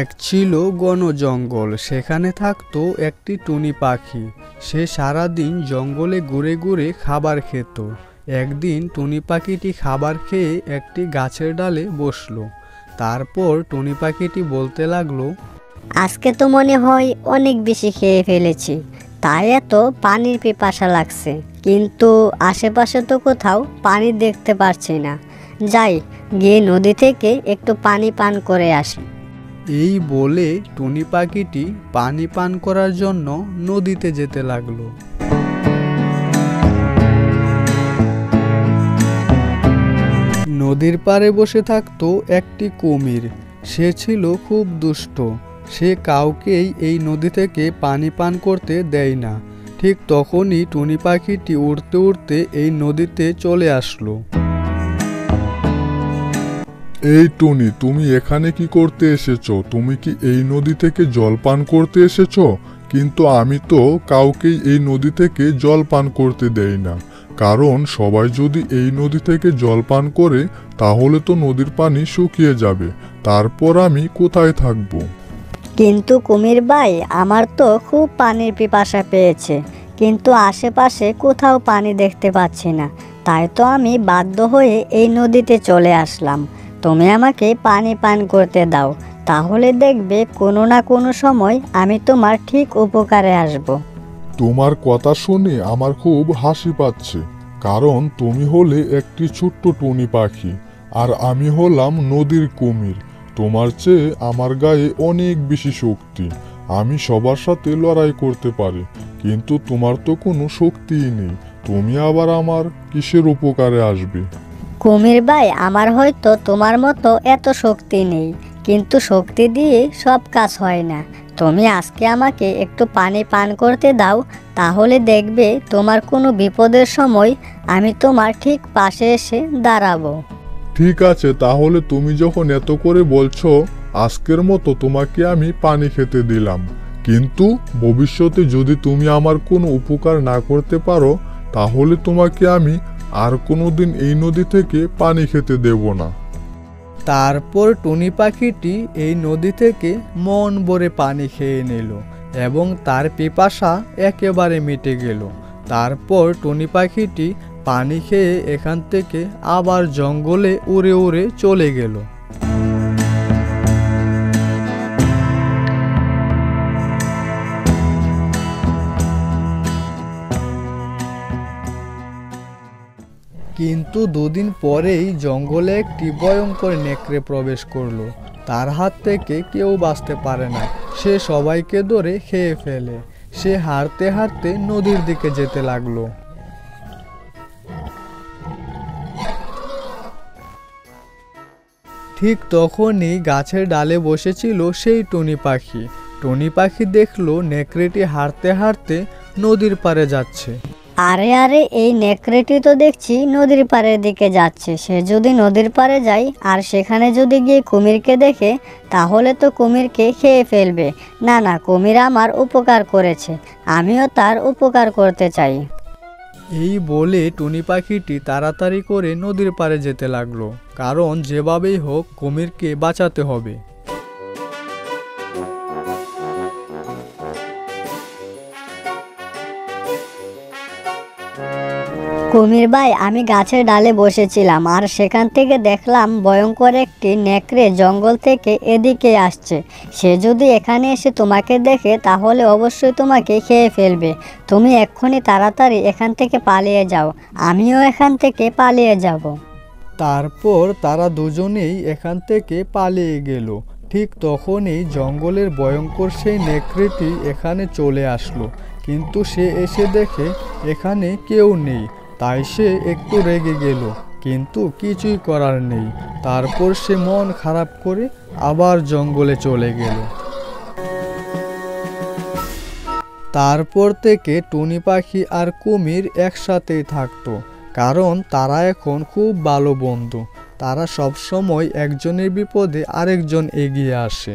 এক ছিল ঘন জঙ্গল। সেখানে থাকতো একটি টুনি পাখি। সে সারাদিন জঙ্গলে ঘুরে ঘুরে খাবার খেত। একদিন টুনি পাখিটি খাবার খেয়ে একটি গাছের ডালে বসলো। তারপর টুনি পাখিটি বলতে লাগলো, আজকে তো মনে হয় অনেক বেশি খেয়ে ফেলেছি, তাই এত পানির পিপাসা লাগছে, কিন্তু আশেপাশে তো কোথাও পানি দেখতে পারছি না। যাই, গিয়ে নদী থেকে একটু পানি পান করে আসি। এই বলে টুনি পাখিটি পানি পান করার জন্য নদীতে যেতে লাগলো। নদীর পাড়ে বসে থাকতো একটি কুমির। সে ছিল খুব দুষ্ট। সে কাউকেই এই নদী থেকে পানি পান করতে দেয় না। ঠিক তখনই টুনি পাখিটি উড়তে উড়তে এই নদীতে চলে আসলো। এই টুনি, তুমি এখানে কি করতে এসেছো? তুমি কি এই নদী থেকে জল পান করতে এসেছো? কিন্তু আমি তো কাউকেই এই নদী থেকে জল পান করতে দেই না, কারণ সবাই যদি এই নদী থেকে জল পান করে তাহলে তো নদীর পানি শুকিয়ে যাবে। তারপর আমি কোথায় থাকবো? কিন্তু কুমির ভাই, আমার তো খুব পানির পিপাসা পেয়েছে, কিন্তু আশেপাশে কোথাও পানি দেখতে পাচ্ছি না। তাই তো আমি বাধ্য হয়ে এই নদীতে চলে আসলাম। তুমি আমাকে পানি পান করতে দাও, তাহলে দেখবে কোনো না কোনো সময় আমি তোমার ঠিক উপকারে আসব। তোমার কথা শুনে আমার খুব হাসি পাচ্ছে, কারণ তুমি হলে একটি ছোট্ট টুনি পাখি আর আমি হলাম নদীর কুমির। তোমার চেয়ে আমার গায়ে অনেক বেশি শক্তি। আমি সবার সাথে লড়াই করতে পারি, কিন্তু তোমার তো কোনো শক্তিই নেই। তুমি আবার আমার কিসের উপকারে আসবে? কুমির ভাই, আমার হয়তো তোমার মতো এত শক্তি নেই, কিন্তু শক্তি দিয়ে সব কাজ হয় না। তুমি আজকে আমাকে একটু পানি পান করতে দাও, তাহলে দেখবে তোমার কোনো বিপদের সময় আমি তোমার ঠিক পাশে এসে দাঁড়াবো। ঠিক আছে, তাহলে তুমি যখন এত করে বলছো, আজকের মতো তোমাকে আমি পানি খেতে দিলাম। কিন্তু ভবিষ্যতে যদি তুমি আমার কোনো উপকার না করতে পারো, তাহলে তোমাকে আমি আর কোনোদিন এই নদী থেকে পানি খেতে দেব না। তারপর টুনি পাখিটি এই নদী থেকে মন ভরে পানি খেয়ে নিল এবং তার পিপাসা একেবারে মিটে গেল। তারপর টুনি পাখিটি পানি খেয়ে এখান থেকে আবার জঙ্গলে উড়ে উড়ে চলে গেল। কিন্তু দুদিন পরেই জঙ্গলে একটি ভয়ঙ্কর নেকড়ে প্রবেশ করলো। তার হাত থেকে কেউ বাঁচতে পারে না। সে সবাইকে ধরে খেয়ে ফেলে। সে হাঁটতে হাঁটতে নদীর দিকে যেতে লাগলো। ঠিক তখনই গাছের ডালে বসেছিল সেই টুনি পাখি। টুনি পাখি দেখলো নেকড়েটি হাঁটতে হাঁটতে নদীর পাড়ে যাচ্ছে। আরে আরে, এই নেকড়েটি তো দেখছি নদীর পাড়ের দিকে যাচ্ছে। সে যদি নদীর পাড়ে যায় আর সেখানে যদি গিয়ে কুমিরকে দেখে, তাহলে তো কুমিরকে খেয়ে ফেলবে। না না, কুমির আমার উপকার করেছে, আমিও তার উপকার করতে চাই। এই বলে টুনি পাখিটি তাড়াতাড়ি করে নদীর পাড়ে যেতে লাগলো, কারণ যেভাবেই হোক কুমিরকে বাঁচাতে হবে। কুমির ভাই, আমি গাছের ডালে বসেছিলাম আর সেখান থেকে দেখলাম ভয়ঙ্কর একটি নেকড়ে জঙ্গল থেকে এদিকে আসছে। সে যদি এখানে এসে তোমাকে দেখে তাহলে অবশ্যই তোমাকে খেয়ে ফেলবে। তুমি এক্ষুনি তাড়াতাড়ি এখান থেকে পালিয়ে যাও, আমিও এখান থেকে পালিয়ে যাব। তারপর তারা দুজনেই এখান থেকে পালিয়ে গেল। ঠিক তখনই জঙ্গলের ভয়ঙ্কর সেই নেকড়েটি এখানে চলে আসলো, কিন্তু সে এসে দেখে এখানে কেউ নেই। তাই সে একটু রেগে গেল, কিন্তু কিছুই করার নেই। তারপর সে মন খারাপ করে আবার জঙ্গলে চলে গেল। তারপর থেকে টুনি পাখি আর কুমির একসাথেই থাকতো, কারণ তারা এখন খুব ভালো বন্ধু। তারা সব সময় একজনের বিপদে আরেকজন এগিয়ে আসে।